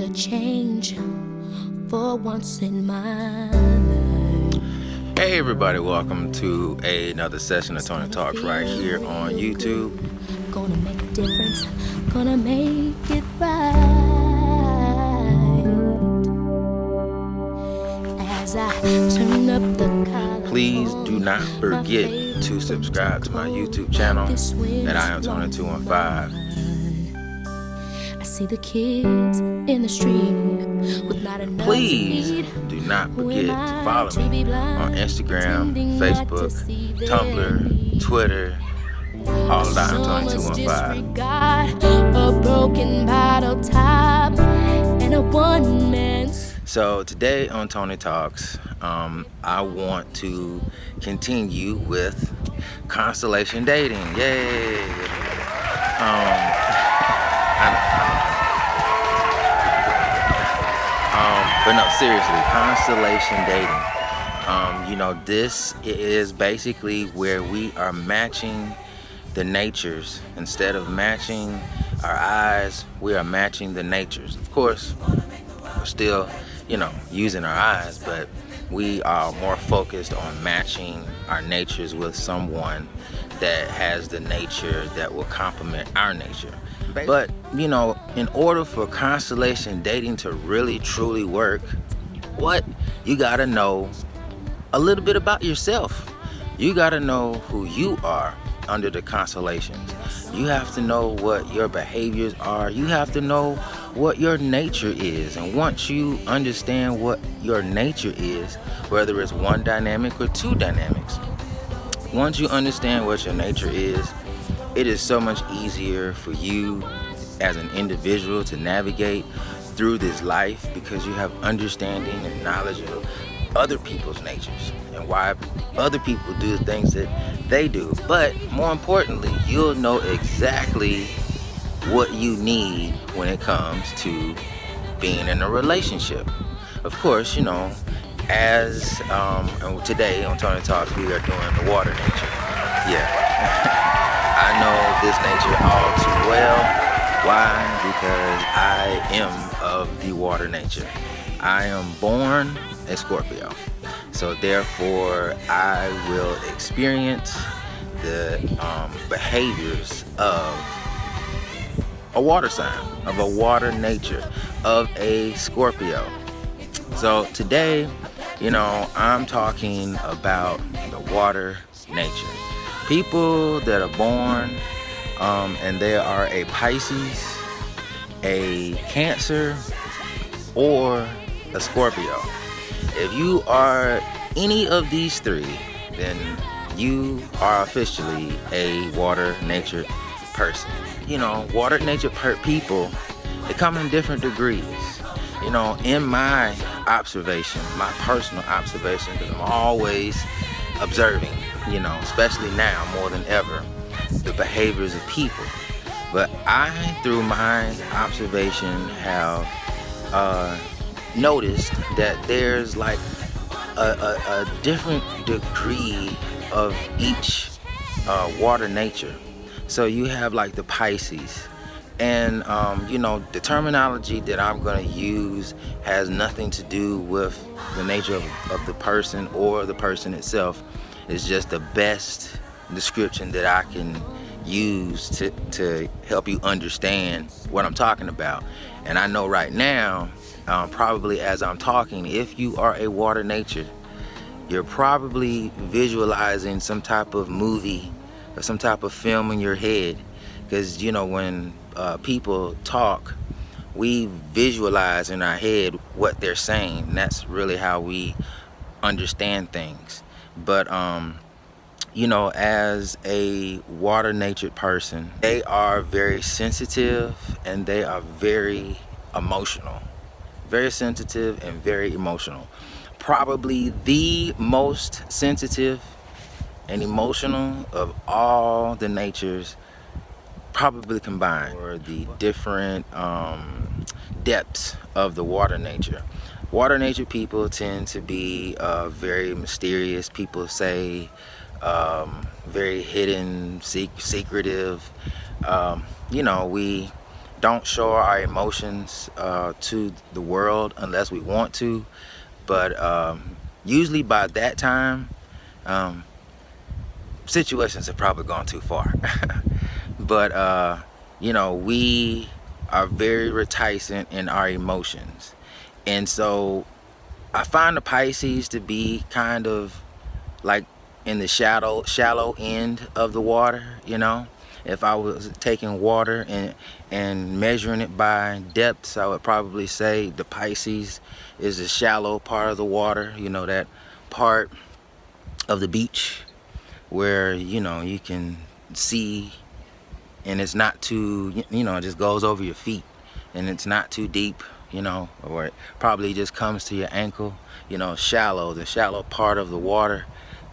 a change for once in my life. Hey everybody, welcome to another session of Tony Talks right here on YouTube. Gonna make a difference, gonna make it right. As I turn up the collar, please do not forget to subscribe to my YouTube channel at I Am Tony 215. I see the kids in the street with not enough. Please do not forget to follow me on Instagram, Facebook, Tumblr, Twitter, all of I Am Tony 215. A broken bottle top and a one-man. So today on Tony Talks, I want to continue with Constellation Dating. Yay! But no, seriously, Constellation Dating. This is basically where we are matching the natures. Instead of matching our eyes, we are matching the natures. Of course, we're still, using our eyes, but we are more focused on matching our natures with someone that has the nature that will complement our nature. But, in order for Constellation Dating to really, truly work, you gotta know a little bit about yourself. You gotta know who you are under the constellations. You have to know what your behaviors are. You have to know what your nature is. And once you understand what your nature is, whether it's one dynamic or two dynamics, once you understand what your nature is, it is so much easier for you as an individual to navigate through this life, because you have understanding and knowledge of other people's natures and why other people do the things that they do. But more importantly, you'll know exactly what you need when it comes to being in a relationship. Of course, as and today on Tony Talks, we are doing the water nature. Yeah. I know this nature all too well. Why? Because I am of the water nature. I am born a Scorpio. So therefore, I will experience the behaviors of a water sign, of a water nature, of a Scorpio. So today, I'm talking about the water nature. People that are born and they are a Pisces, a Cancer, or a Scorpio. If you are any of these three, then you are officially a water nature person. Water nature people, they come in different degrees. In my observation, my personal observation, because I'm always observing, especially now more than ever, the behaviors of people. But I, through my observation, have noticed that there's like a different degree of each water nature. So you have like the Pisces, and the terminology that I'm going to use has nothing to do with the nature of the person or the person itself. It's just the best description that I can use to help you understand what I'm talking about. And I know right now, probably as I'm talking, if you are a water nature, you're probably visualizing some type of movie or some type of film in your head, because when people talk, we visualize in our head what they're saying, and that's really how we understand things. But as a water natured person, they are very sensitive and they are very emotional. Very sensitive and very emotional. Probably the most sensitive and emotional of all the natures, probably combined, or the different depths of the water nature. Water nature people tend to be very mysterious. People say very hidden, secretive. We don't show our emotions to the world unless we want to. But usually by that time, um, situations have probably gone too far. But we are very reticent in our emotions, and so I find the Pisces to be kind of like in the shallow end of the water. If I was taking water and measuring it by depths, I would probably say the Pisces is the shallow part of the water. That part of the beach where you can see, and it's not too, it just goes over your feet, and it's not too deep, or it probably just comes to your ankle. The shallow part of the water.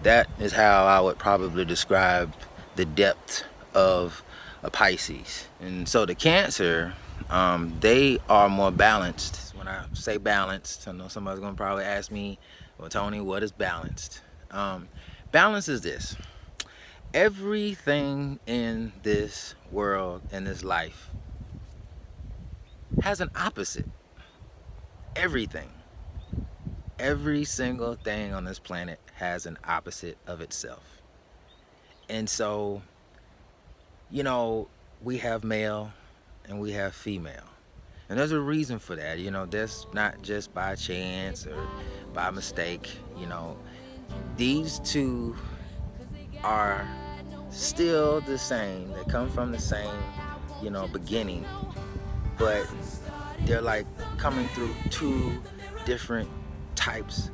That is how I would probably describe the depth of a Pisces. And so the Cancer, they are more balanced. When I say balanced, I know somebody's gonna probably ask me, well, Tony, what is balanced? Balance is this: everything in this world, in this life, has an opposite. Everything. Every single thing on this planet has an opposite of itself. And so, we have male and we have female. And there's a reason for that. That's not just by chance or by mistake. These two are still the same. They come from the same, beginning, but they're like coming through two different types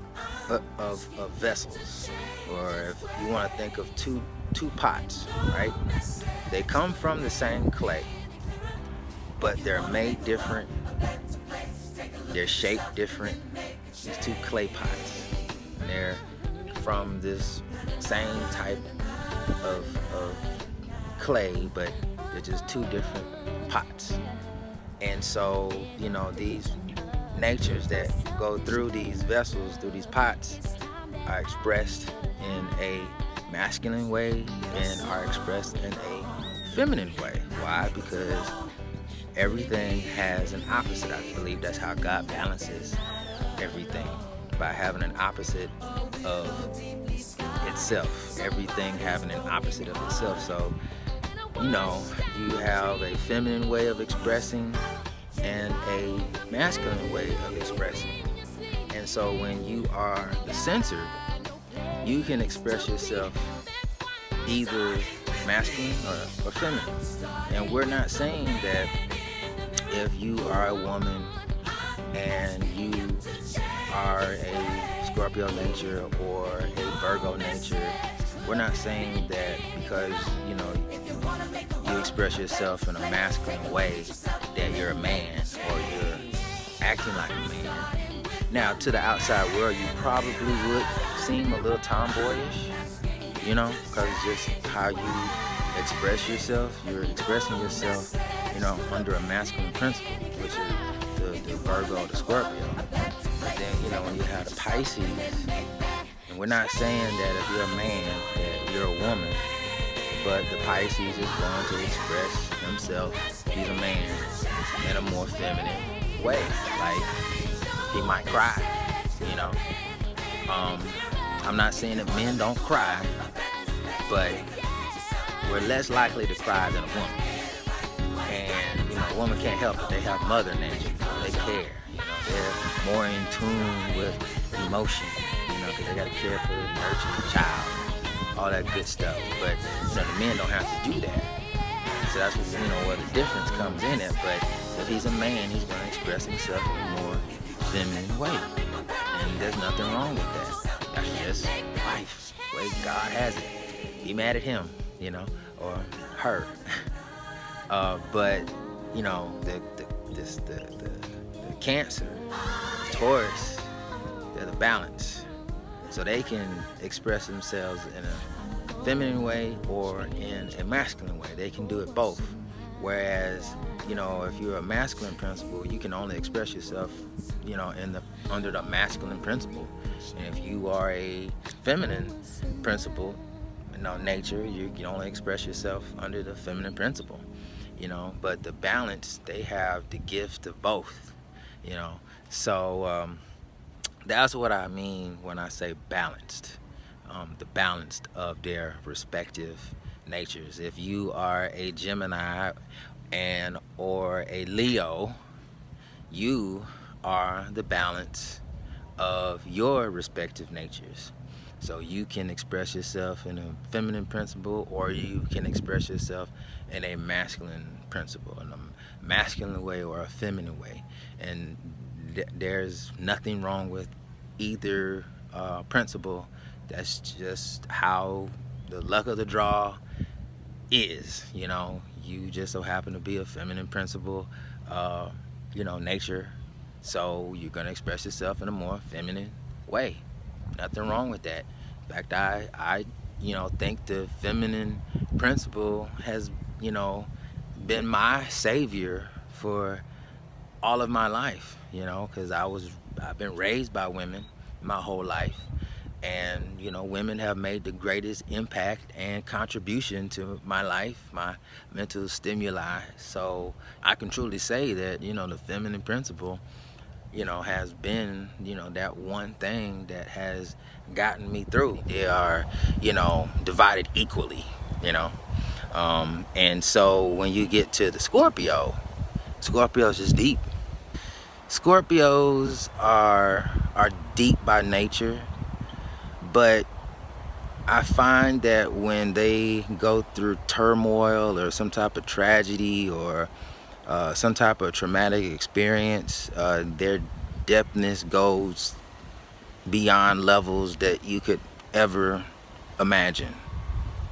of vessels. Or if you want to think of two pots, right? They come from the same clay, but they're made different. They're shaped different. These two clay pots. And they're from this same type of clay, but they're just two different pots. And so, these natures that go through these vessels, through these pots, are expressed in a masculine way and are expressed in a feminine way. Why? Because everything has an opposite. I believe that's how God balances everything, by having an opposite of itself. Everything having an opposite of itself. So, you have a feminine way of expressing and a masculine way of expressing. And so when you are the censored, you can express yourself either masculine or feminine. And we're not saying that if you are a woman and you are a Scorpio nature or a Virgo nature, we're not saying that because you express yourself in a masculine way that you're a man or you're acting like a man. Now, to the outside world, you probably would seem a little tomboyish, because it's just how you express yourself. You're expressing yourself, under a masculine principle, which is the Virgo, the Scorpio. But then, when you have the Pisces, and we're not saying that if you're a man, that you're a woman, but the Pisces is going to express himself, he's a man, in a more feminine way. Like, he might cry, I'm not saying that men don't cry, but we're less likely to cry than a woman. And, a woman can't help it. They have mother nature. They care. They're more in tune with emotion, because they got to care for the nurture, child, all that good stuff. But, the men don't have to do that. So that's where the difference comes in it. But if he's a man, he's going to express himself in a more feminine way. And there's nothing wrong with that. That's just life, the way God has it. Be mad at him, or her. But the Cancer, the Taurus, they're the balance. So they can express themselves in a feminine way or in a masculine way. They can do it both. Whereas, if you're a masculine principle, you can only express yourself, under the masculine principle. And if you are a feminine principle, nature, you can only express yourself under the feminine principle. but the balance, they have the gift of both, you know. So that's what I mean when I say balanced. The balanced of their respective natures. If you are a Gemini and or a Leo, you are the balance of your respective natures. So you can express yourself in a feminine principle, or you can express yourself in a masculine principle, in a masculine way or a feminine way. And there's nothing wrong with either principle. That's just how the luck of the draw is. You just so happen to be a feminine principle, nature. So you're going to express yourself in a more feminine way. Nothing wrong with that. In fact, I think the feminine principle has, been my savior for all of my life, because I've been raised by women my whole life. And, women have made the greatest impact and contribution to my life, my mental stimuli. So I can truly say that, the feminine principle, has been, that one thing that has gotten me through. They are, divided equally, and so when you get to the Scorpio's just deep. Scorpios are deep by nature, but I find that when they go through turmoil or some type of tragedy or some type of traumatic experience, their depthness goes beyond levels that you could ever imagine.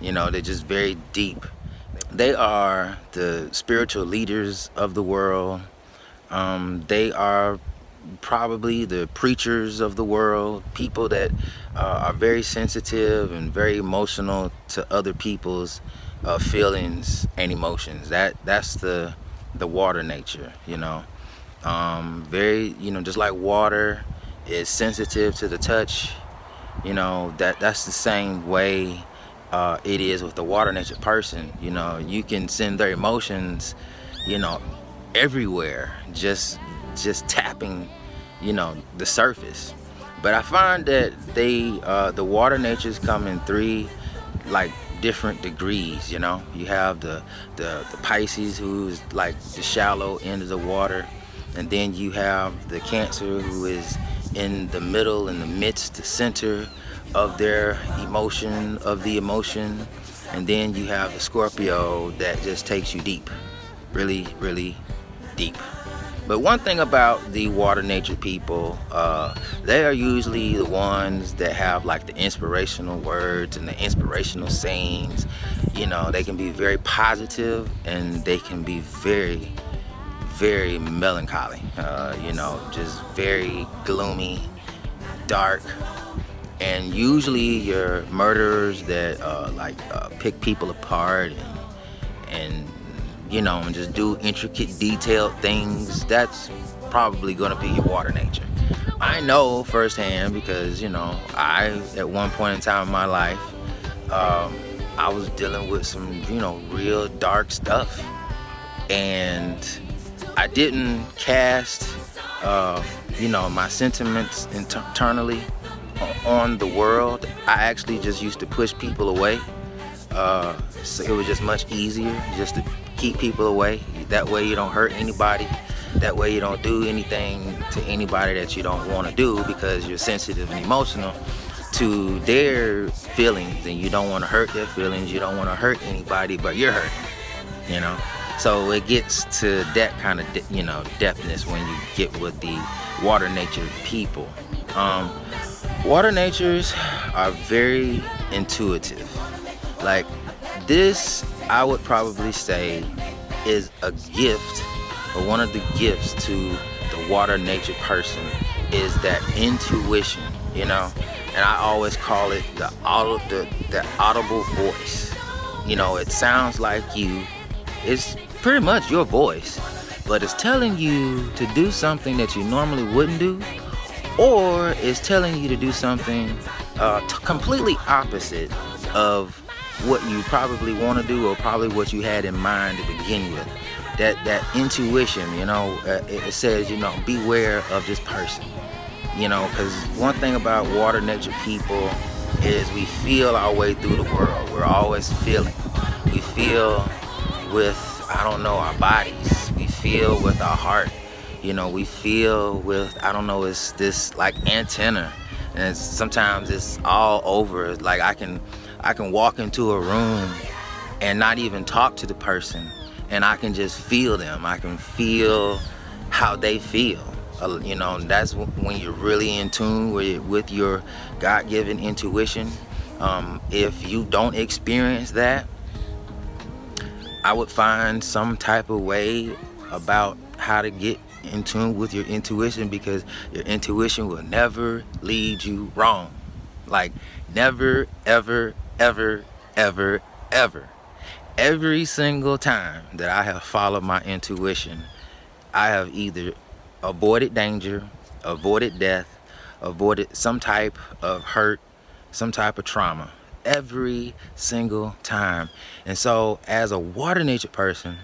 They're just very deep. They are the spiritual leaders of the world. They are probably the preachers of the world, people that are very sensitive and very emotional to other people's feelings and emotions. That's the water nature, very, just like water is sensitive to the touch, that's the same way it is with the water nature person. You can send their emotions, everywhere, just tapping, the surface. But I find that the water natures come in three, like, different degrees. You have the Pisces, who's like the shallow end of the water, and then you have the Cancer, who is in the middle, in the midst, the center of their emotion, and then you have the Scorpio that just takes you deep, really, really deep. But one thing about the water nature people, they are usually the ones that have like the inspirational words and the inspirational sayings. They can be very positive, and they can be very, very melancholy, just very gloomy, dark. And usually your murderers that pick people apart and just do intricate, detailed things, that's probably going to be your water nature. I know firsthand because, I, at one point in time in my life, I was dealing with some, real dark stuff. And I didn't cast, my sentiments internally on the world. I actually just used to push people away. So it was just much easier just to keep people away. That way you don't hurt anybody. That way you don't do anything to anybody that you don't want to do, because you're sensitive and emotional to their feelings, and you don't want to hurt their feelings. You don't want to hurt anybody, but you're hurting, So it gets to that kind of, depthness when you get with the water nature people. Water natures are very intuitive. Like, this, I would probably say, is a gift, or one of the gifts to the water nature person, is that intuition, And I always call it the audible voice. It sounds like you. It's pretty much your voice, but it's telling you to do something that you normally wouldn't do, or it's telling you to do something completely opposite of what you probably want to do, or probably what you had in mind to begin with. That intuition, it says, beware of this person. Because one thing about water nature people is we feel our way through the world. We're always feeling. We feel with, I don't know, our bodies. We feel with our heart. We feel with, I don't know, it's this like antenna. And sometimes it's all over. It's like I can walk into a room and not even talk to the person, and I can just feel them. I can feel how they feel. That's when you're really in tune with your God-given intuition. If you don't experience that, I would find some type of way about how to get in tune with your intuition, because your intuition will never lead you wrong. Like, never, ever, ever, ever, ever. Every single time that I have followed my intuition, I have either avoided danger, avoided death, avoided some type of hurt, some type of trauma. Every single time. And so as a water nature person,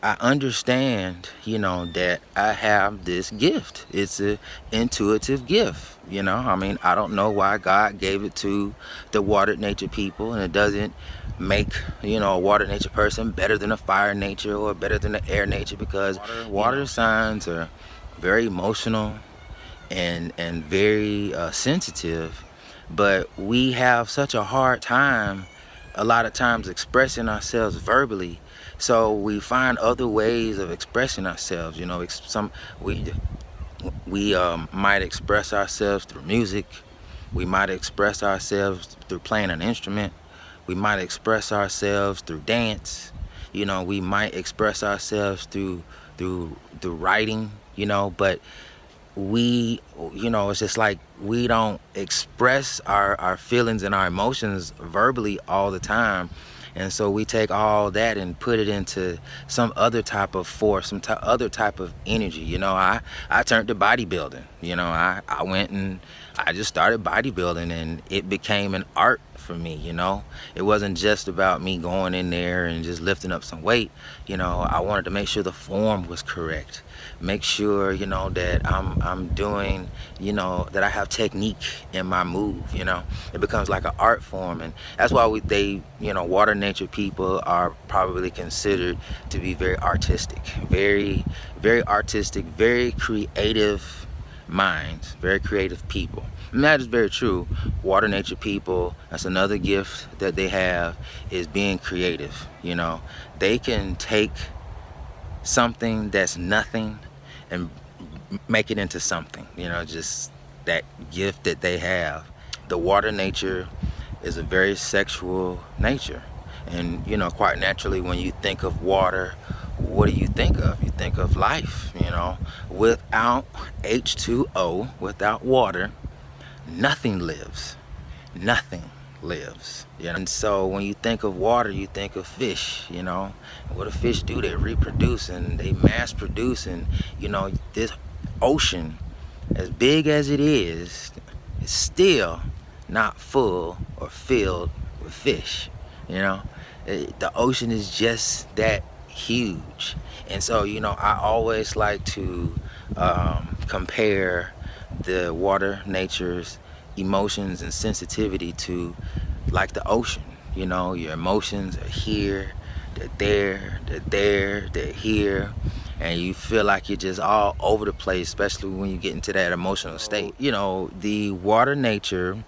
I understand, that I have this gift. It's an intuitive gift. I don't know why God gave it to the water nature people, and it doesn't make, a water nature person better than a fire nature or better than an air nature, because water signs are very emotional and very sensitive, but we have such a hard time a lot of times expressing ourselves verbally. So we find other ways of expressing ourselves. We might express ourselves through music. We might express ourselves through playing an instrument. We might express ourselves through dance. We might express ourselves through writing. But it's just like we don't express our feelings and our emotions verbally all the time. And so we take all that and put it into some other type of force, other type of energy. I turned to bodybuilding. I went and I just started bodybuilding, and it became an art for me. It wasn't just about me going in there and just lifting up some weight. I wanted to make sure the form was correct. Make sure, that I'm doing, that I have technique in my move. It becomes like an art form, and that's why water nature people are probably considered to be very artistic, very, very artistic, very creative minds, very creative people. And that is very true. Water nature people, that's another gift that they have, is being creative. They can take something that's nothing and make it into something. Just that gift that they have. The water nature is a very sexual nature, and quite naturally, when you think of water, what do you think of? You think of life. Without H2O, without water, nothing lives. Nothing lives. And so when you think of water, you think of fish. What do fish do? They reproduce and they mass produce. And this ocean, as big as it is still not full or filled with fish. The ocean is just that huge. And so I always like to compare the water nature's emotions and sensitivity to like the ocean. Your emotions are here, they're there, they're there, they're here, and you feel like you're just all over the place, especially when you get into that emotional state. The water nature,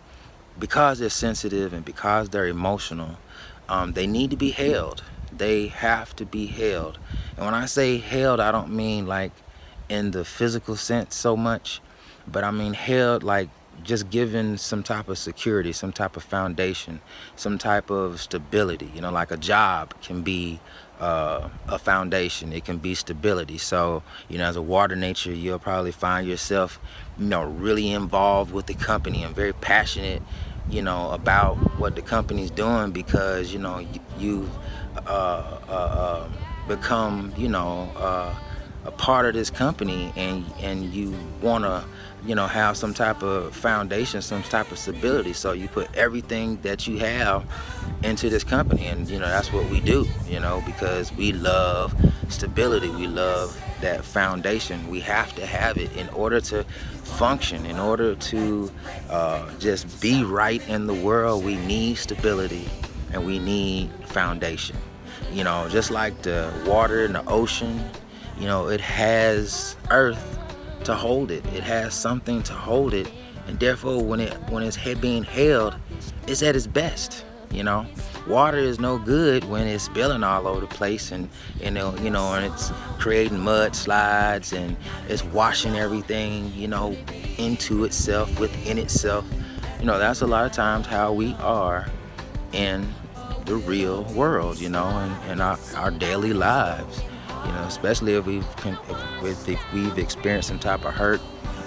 because they're sensitive and because they're emotional, they need to be held. They have to be held. And when I say held, I don't mean like in the physical sense so much, but I mean held like just given some type of security, some type of foundation, some type of stability. Like a job can be a foundation, it can be stability. So as a water nature, you'll probably find yourself really involved with the company and very passionate about what the company's doing, because you've become a part of this company, and you want to, have some type of foundation, some type of stability. So you put everything that you have into this company, and that's what we do, because we love stability. We love that foundation. We have to have it in order to function, in order to just be right in the world. We need stability, and we need foundation. Just like the water in the ocean, it has earth to hold it. It has something to hold it, and therefore when it's being held, it's at its best. Water is no good when it's spilling all over the place, and and it's creating mudslides, and it's washing everything into itself, within itself. That's a lot of times how we are in the real world, in our daily lives. Especially if we've experienced some type of hurt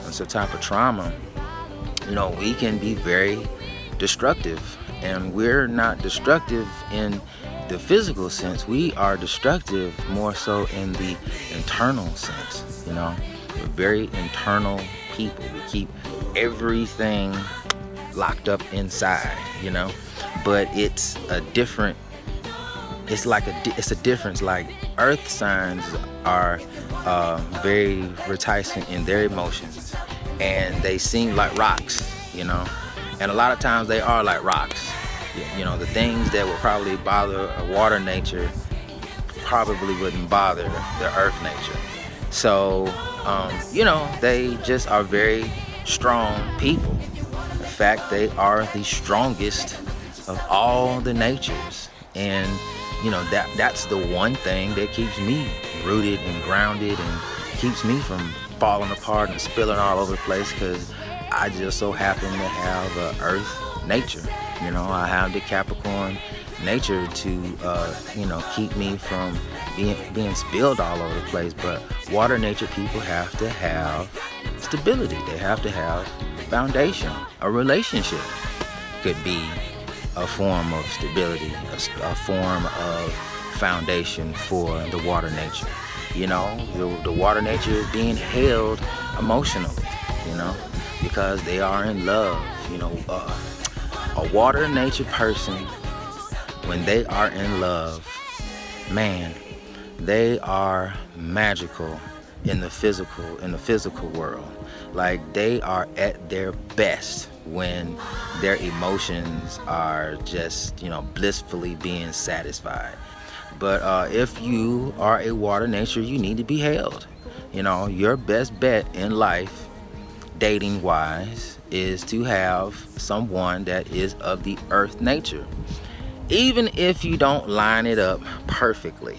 and some type of trauma, we can be very destructive. And we're not destructive in the physical sense. We are destructive more so in the internal sense. We're very internal people. We keep everything locked up inside, but it's a different, it's a difference. Like earth signs are very reticent in their emotions, and they seem like rocks, and a lot of times they are like rocks. The things that would probably bother a water nature probably wouldn't bother the earth nature. So they just are very strong people. In fact, they are the strongest of all the natures. And that's the one thing that keeps me rooted and grounded, and keeps me from falling apart and spilling all over the place, because I just so happen to have a earth nature. I have the Capricorn nature to keep me from being spilled all over the place. But water nature people have to have stability. They have to have foundation. A relationship could be a form of stability, a form of foundation for the water nature. The water nature is being held emotionally, because they are in love. A water nature person, when they are in love, man, they are magical in the physical world. Like, they are at their best when their emotions are just blissfully being satisfied. But if you are a water nature, you need to be held. Your best bet in life, dating wise, is to have someone that is of the earth nature. Even if you don't line it up perfectly,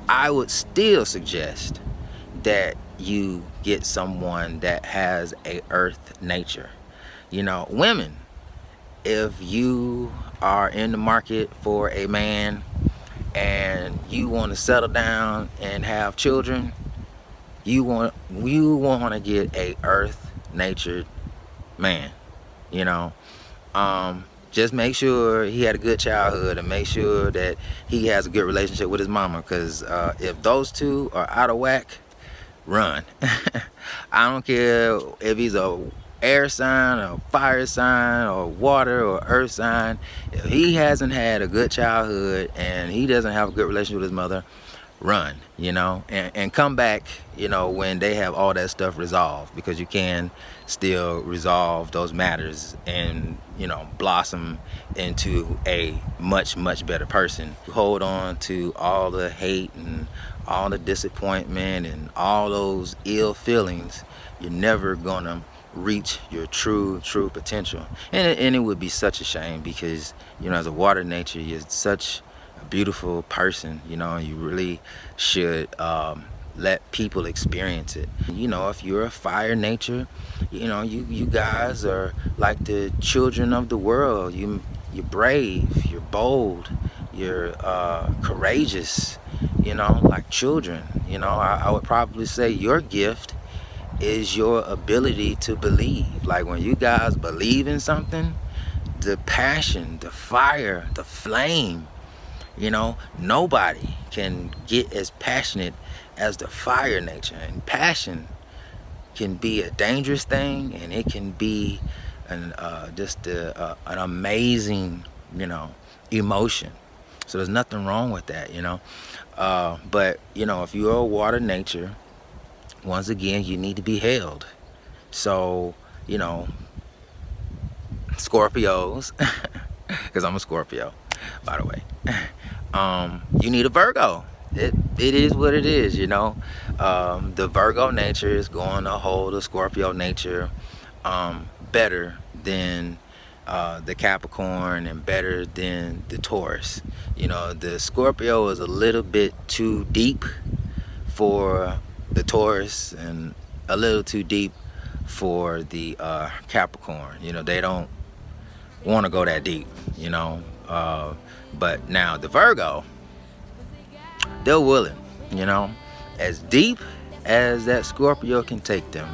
I would still suggest that you get someone that has a earth nature. Women, if you are in the market for a man and you want to settle down and have children, you want to get a earth natured man. Just make sure he had a good childhood, and make sure that he has a good relationship with his mama, because if those two are out of whack, run. I don't care if he's a air sign or fire sign or water or earth sign. If he hasn't had a good childhood and he doesn't have a good relationship with his mother, run, and come back, when they have all that stuff resolved, because you can still resolve those matters and, blossom into a much, much better person. Hold on to all the hate and all the disappointment and all those ill feelings. You're never gonna reach your true potential. And it would be such a shame, because, as a water nature, you're such a beautiful person, you really should let people experience it. If you're a fire nature, you guys are like the children of the world. You're brave, you're bold, you're courageous, like children. I would probably say your gift is your ability to believe. Like, when you guys believe in something, the passion, the fire, the flame, nobody can get as passionate as the fire nature. And passion can be a dangerous thing, and it can be an amazing, emotion. So there's nothing wrong with that, but if you're a water nature, once again, you need to be held. So Scorpios, because I'm a Scorpio, by the way, you need a Virgo. It is what it is, the Virgo nature is going to hold the Scorpio nature better than the Capricorn, and better than the Taurus. The Scorpio is a little bit too deep for the Taurus, and a little too deep for the Capricorn. They don't want to go that deep, but now the Virgo, they're willing, as deep as that Scorpio can take them.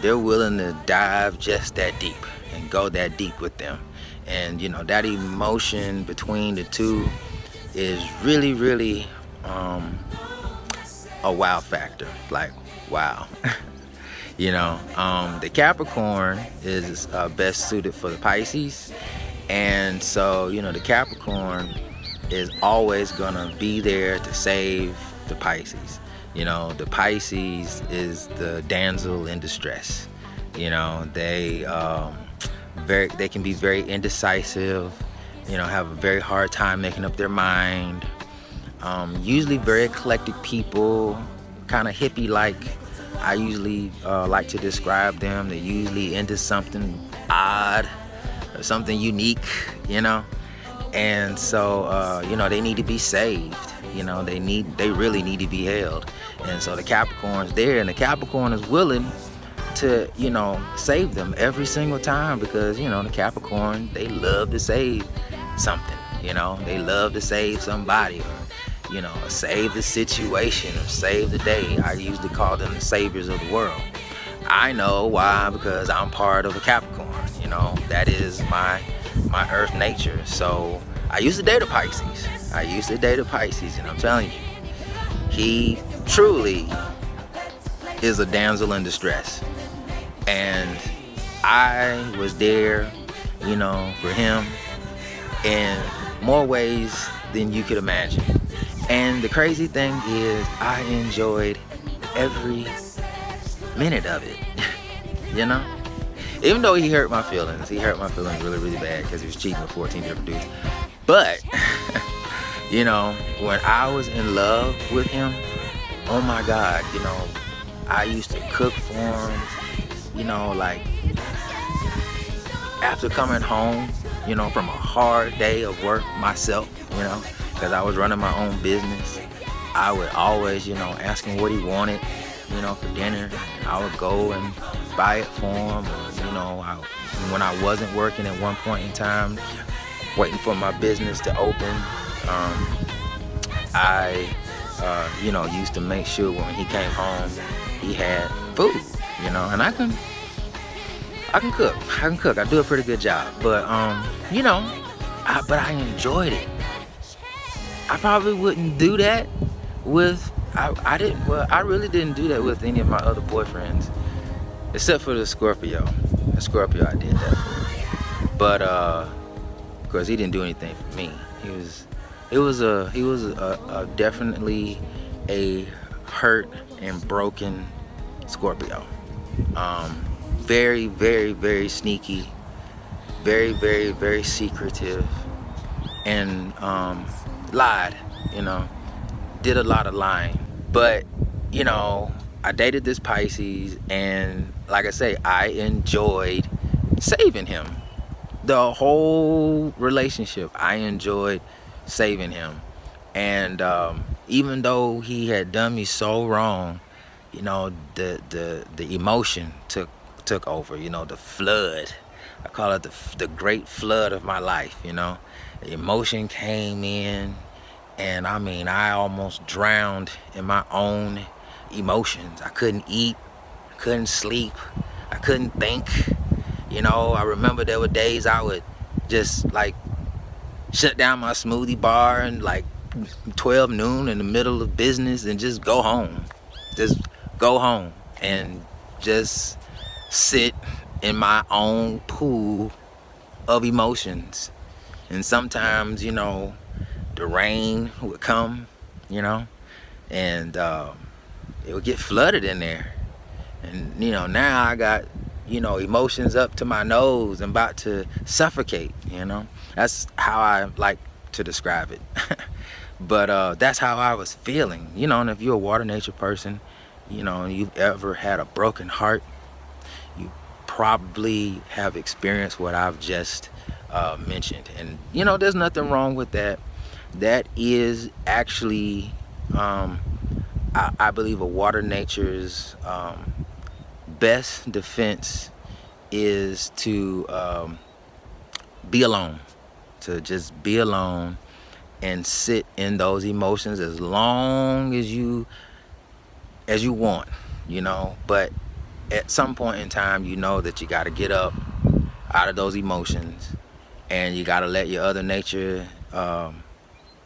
They're willing to dive just that deep and go that deep with them. And that emotion between the two is really, really a wow factor. Like, wow. The Capricorn is best suited for the Pisces. And so, the Capricorn is always gonna be there to save the Pisces. The Pisces is the damsel in distress. They can be very indecisive, have a very hard time making up their mind. Usually very eclectic people, kind of hippie like. I usually like to describe them. They're usually into something odd or something unique, and so they need to be saved. They really need to be held. And so the Capricorn's there, and the Capricorn is willing to save them every single time, because the Capricorn, they love to save something. They love to save somebody, or save the situation, or save the day. I usually call them the saviors of the world. I know why, because I'm part of a Capricorn. That is my earth nature. So I used to date a Pisces. And I'm telling you, he truly is a damsel in distress. And I was there, for him in more ways than you could imagine. And the crazy thing is, I enjoyed every minute of it. Even though he hurt my feelings really, really bad, because he was cheating with 14 different dudes. But when I was in love with him, oh my God, I used to cook for him, like after coming home, from a hard day of work myself, because I was running my own business. I would always, ask him what he wanted, for dinner. I would go and buy it for him. Or, when I wasn't working at one point in time, waiting for my business to open, I used to make sure when he came home, he had food, and I can cook. I do a pretty good job, but but I enjoyed it. I probably wouldn't do that with, I really didn't do that with any of my other boyfriends, except for the Scorpio. The Scorpio I did that for. But of course he didn't do anything for me. He was definitely a hurt and broken Scorpio. Very, very, very sneaky, very, very, very secretive, and lied, did a lot of lying. But I dated this Pisces, and like I say, I enjoyed saving him. The whole relationship, I enjoyed saving him. And even though he had done me so wrong, the emotion took over, the flood. I call it the great flood of my life, The emotion came in, and I almost drowned in my own emotions. I couldn't eat, I couldn't sleep, I couldn't think. I remember there were days I would just like shut down my smoothie bar and like 12 noon in the middle of business and just go home. Just go home and just sit in my own pool of emotions. And sometimes, the rain would come, and it would get flooded in there. And, now I got, emotions up to my nose and about to suffocate, That's how I like to describe it. But that's how I was feeling, and if you're a water nature person, and you've ever had a broken heart, you probably have experienced what I've just mentioned. And, there's nothing wrong with that. That is actually, I believe, a water nature's best defense is to be alone, to just be alone and sit in those emotions as long as you want, but at some point in time, that you got to get up out of those emotions, and you got to let your other nature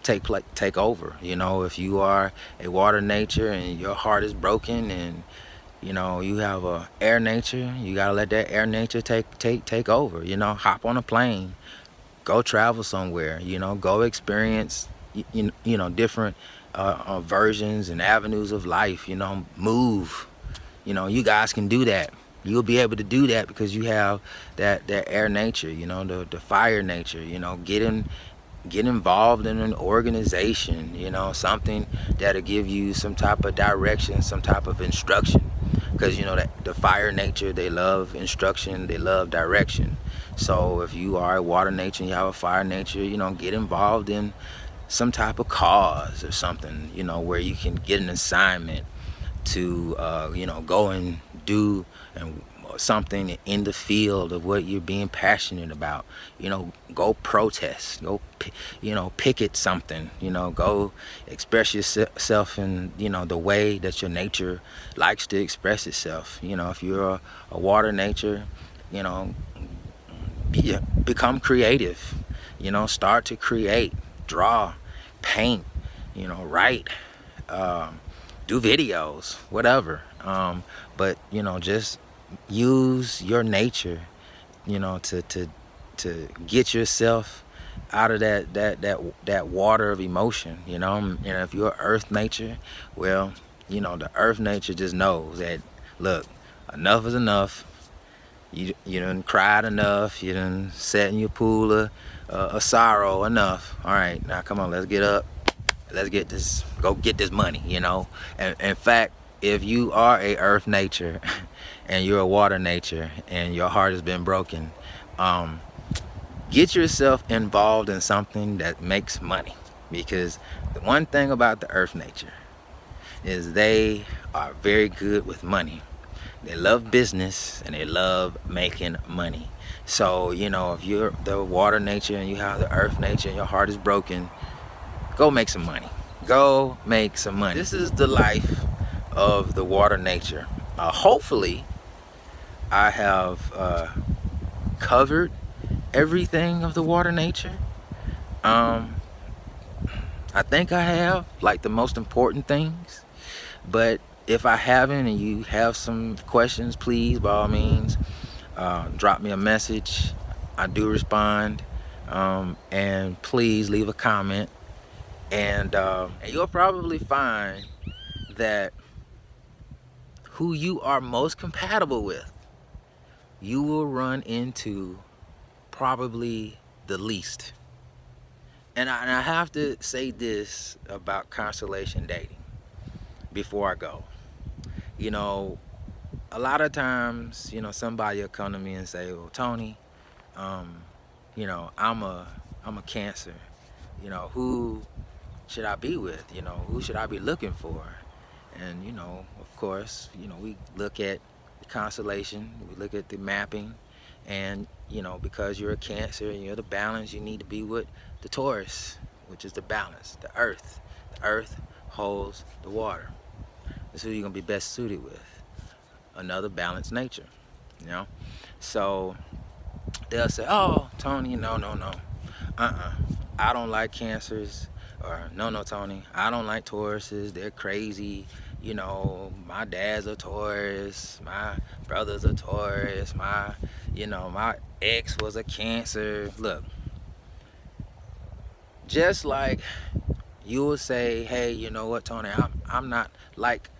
take over. If you are a water nature and your heart is broken, and you have a air nature, you got to let that air nature take over. Hop on a plane, go travel somewhere, go experience different versions and avenues of life. Move. You guys can do that. You'll be able to do that because you have that air nature, the fire nature. Get involved in an organization, something that'll give you some type of direction, some type of instruction. Because that the fire nature, they love instruction, they love direction. So if you are a water nature and you have a fire nature, get involved in some type of cause or something, where you can get an assignment to go and do and something in the field of what you're being passionate about. Go protest, go picket something, go express yourself in the way that your nature likes to express itself. If you're a water nature, become creative. Start to create, draw, paint, write, do videos, whatever. But just use your nature, to get yourself out of that water of emotion. And if you're earth nature, well, the earth nature just knows that, look, enough is enough. You done cried enough. You done sat in your pool of sorrow enough. All right, now come on, let's get up. Let's go get this money, And in fact, if you are a earth nature and you're a water nature and your heart has been broken, get yourself involved in something that makes money. Because the one thing about the earth nature is they are very good with money. They love business and they love making money. So, if you're the water nature and you have the earth nature and your heart is broken, go make some money. Go make some money. This is the life of the water nature. Hopefully, I have covered everything of the water nature. I think I have, like, the most important things. But if I haven't and you have some questions, please, by all means, drop me a message. I do respond. And please leave a comment. And you'll probably find that who you are most compatible with, you will run into probably the least. And I have to say this about Constellation Dating before I go. A lot of times, somebody will come to me and say, well, Tony, I'm a Cancer. Who should I be with? Who should I be looking for? And, of course, we look at the constellation, we look at the mapping, and, because you're a Cancer and you're the balance, you need to be with the Taurus, which is the balance, the earth. The earth holds the water. That's who you're going to be best suited with. Another balanced nature, So they'll say, oh, Tony, no. I don't like Cancers, Or no, Tony, I don't like Tauruses. They're crazy. My dad's a Taurus. My brother's a Taurus. My ex was a Cancer. Look, just like you will say, hey, you know what, Tony, I'm not like,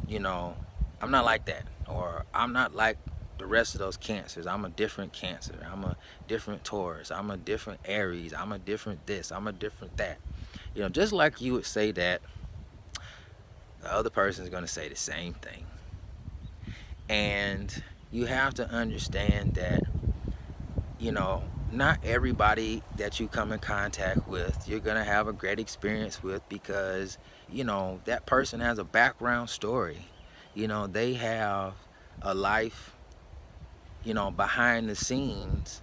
you know, I'm not like that, or I'm not like the rest of those Cancers. I'm a different Cancer. I'm a different Taurus. I'm a different Aries. I'm a different this. I'm a different that. Just like you would say that, the other person is going to say the same thing. And you have to understand that, not everybody that you come in contact with, you're going to have a great experience with, because, that person has a background story. They have a life, behind the scenes,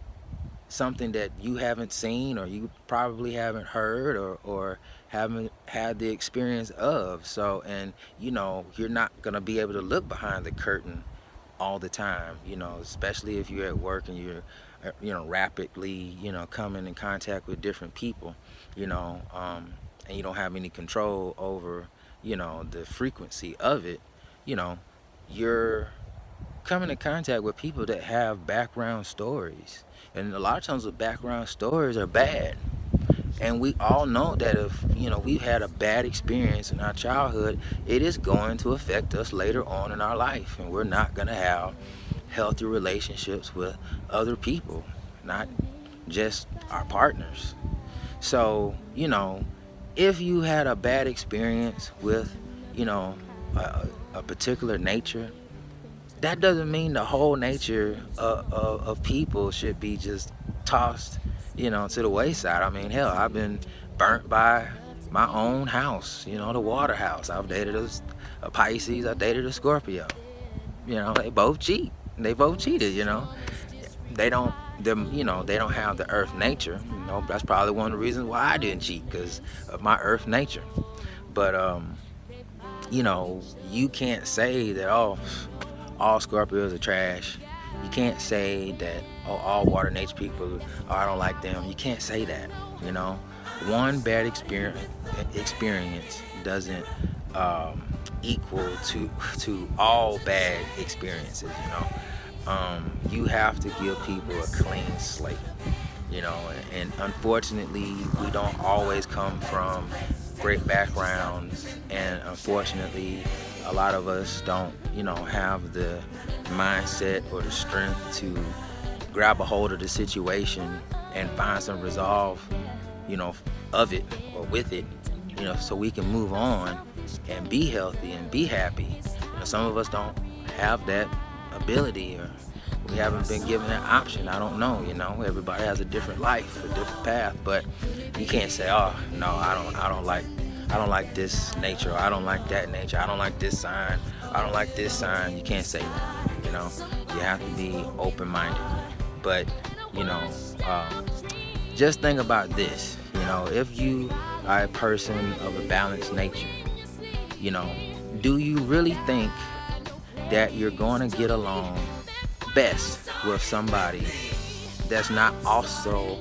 something that you haven't seen, or you probably haven't heard, or haven't had the experience of. So, and you're not going to be able to look behind the curtain all the time, especially if you're at work and you're rapidly coming in contact with different people, and you don't have any control over the frequency of it. You're coming in contact with people that have background stories, and a lot of times the background stories are bad. And we all know that if we've had a bad experience in our childhood, it is going to affect us later on in our life, and we're not going to have healthy relationships with other people, not just our partners. So if you had a bad experience with a particular nature, that doesn't mean the whole nature of people should be just tossed to the wayside. I mean, hell, I've been burnt by my own house, the water house. I've dated a Pisces. I dated a Scorpio. They both cheat. They both cheated. They don't they don't have the earth nature. That's probably one of the reasons why I didn't cheat, because of my earth nature. But you can't say that all Scorpios are trash. You can't say that all water nature people, I don't like them. You can't say that. One bad experience doesn't equal to all bad experiences. You have to give people a clean slate. And unfortunately, we don't always come from great backgrounds, and unfortunately, a lot of us don't have the mindset or the strength to grab a hold of the situation and find some resolve of it or with it, so we can move on and be healthy and be happy. Some of us don't have that ability, or we haven't been given that option. I don't know. Everybody has a different life, a different path. But you can't say, oh no, I don't like this nature, or I don't like that nature, I don't like this sign, I don't like this sign. You can't say that. You have to be open-minded. But just think about this. If you are a person of a balanced nature, do you really think that you're going to get along best with somebody that's not also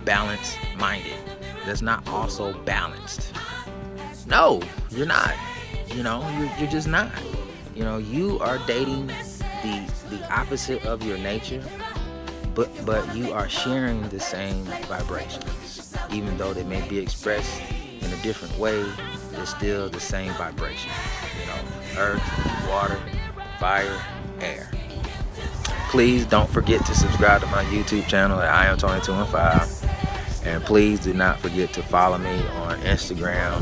balanced minded, that's not also balanced? No, you're not. You're just not. You are dating the opposite of your nature, but you are sharing the same vibrations. Even though they may be expressed in a different way, it's still the same vibration. Earth, water, fire, air. Please don't forget to subscribe to my YouTube channel at I am Tony 215. And please do not forget to follow me on Instagram,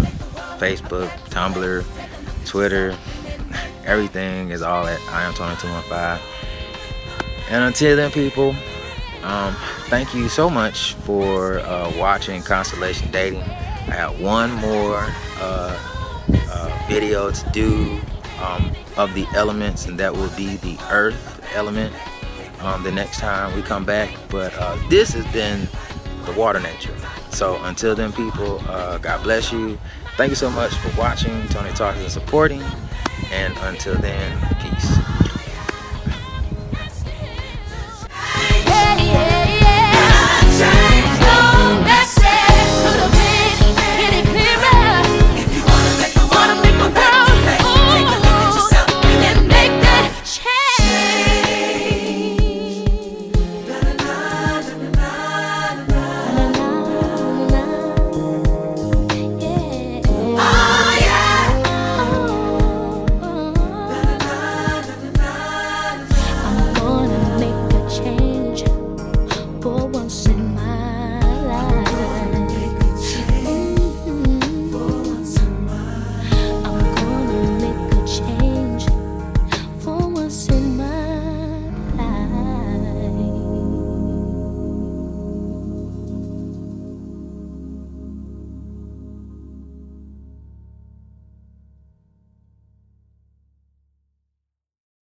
Facebook, Tumblr, Twitter. Everything is all at I am Tony 215. And until then, people, thank you so much for watching Constellation Dating. I have one more video to do of the elements, and that will be the earth element the next time we come back. But this has been the water nature. So until then, people, God bless you. Thank you so much for watching Tony Talks and supporting. And until then, peace.